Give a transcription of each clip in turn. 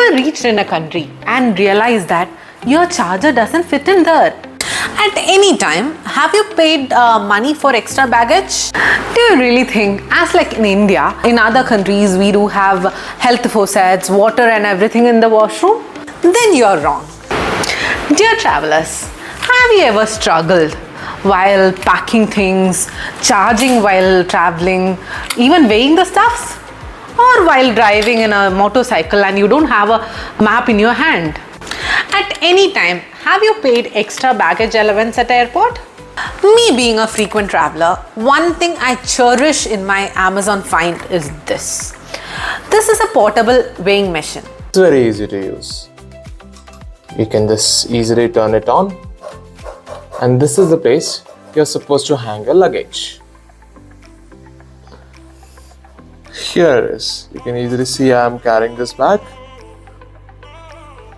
ever reached in a country and realized that your charger doesn't fit in there? At any time, have you paid money for extra baggage? Do you really think, as like in India, in other countries we do have health faucets, water and everything in the washroom? Then you are wrong. Dear travelers, have you ever struggled while packing things, charging while traveling, even weighing the stuffs? Or while driving in a motorcycle and you don't have a map in your hand? At any time, have you paid extra baggage allowance at airport? Me being a frequent traveler, one thing I cherish in my Amazon find is this. This is a portable weighing machine. It's very easy to use. You can just easily turn it on, and this is the place you're supposed to hang your luggage. Here it is. You can easily see I'm carrying this bag.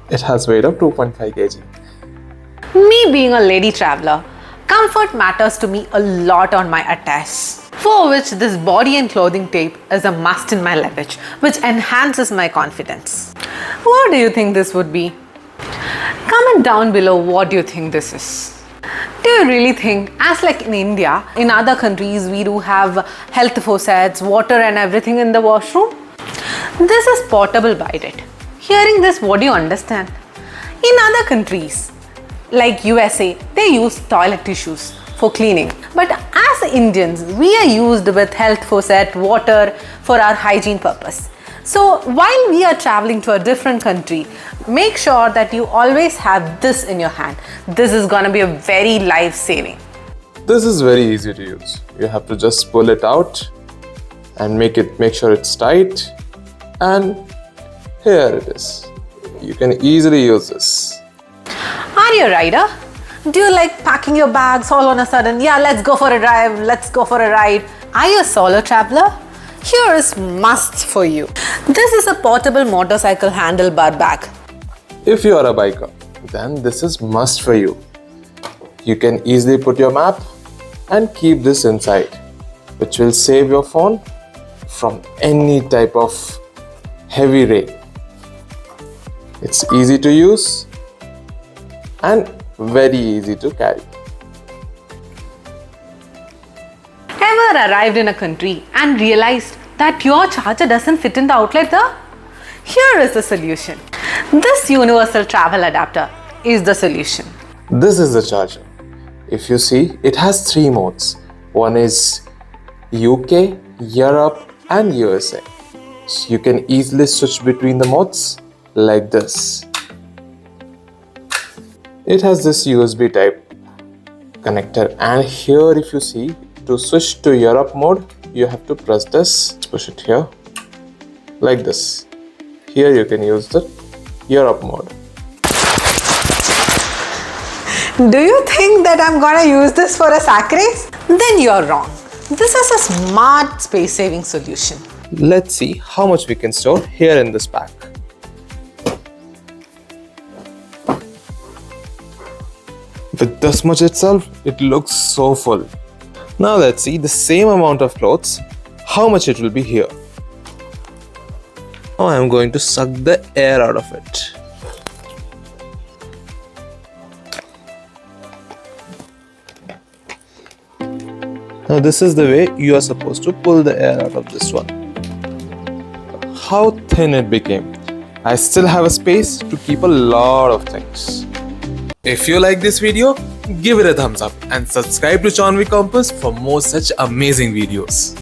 It has weight of 2.5 kg. Me being a lady traveler, comfort matters to me a lot on my attach, for which this body and clothing tape is a must in my luggage, which enhances my confidence. What do you think this would be? Comment down below what do you think this is. Do you really think, as like in India, in other countries we do have health faucets, water and everything in the washroom? This is portable Bidet. Hearing this, what do you understand? In other countries, like USA, they use toilet tissues for cleaning. But as Indians, we are used with health faucet, water for our hygiene purpose. So while we are traveling to a different country, make sure that you always have this in your hand. This is gonna be a very life-saving. This is very easy to use. You have to just pull it out and make sure it's tight, and here it is. You can easily use this. Are you a rider? Do you like packing your bags all on a sudden? Yeah, let's go for a drive, let's go for a ride. Are you a solo traveler? Here is must for you. This is a portable motorcycle handlebar bag. If you are a biker, then this is must for you. You can easily put your map and keep this inside, which will save your phone from any type of heavy rain. It's easy to use and very easy to carry. Ever arrived in a country and realized that your charger doesn't fit in the outlet there? Here is the solution. This universal travel adapter is the solution. This is the charger. If you see, it has 3 modes. One is UK, Europe and USA. So you can easily switch between the modes like this. It has this USB type connector, and here if you see, to switch to Europe mode, you have to press this, push it here, like this. Here you can use the Europe mode. Do you think that I'm gonna use this for a sack race? Then you're wrong. This is a smart space-saving solution. Let's see how much we can store here in this pack. With this much itself, it looks so full. Now let's see the same amount of clothes, how much it will be here. Now I am going to suck the air out of it. Now this is the way you are supposed to pull the air out of this one. How thin it became. I still have a space to keep a lot of things. If you like this video, give it a thumbs up and subscribe to Chanvikcompass for more such amazing videos.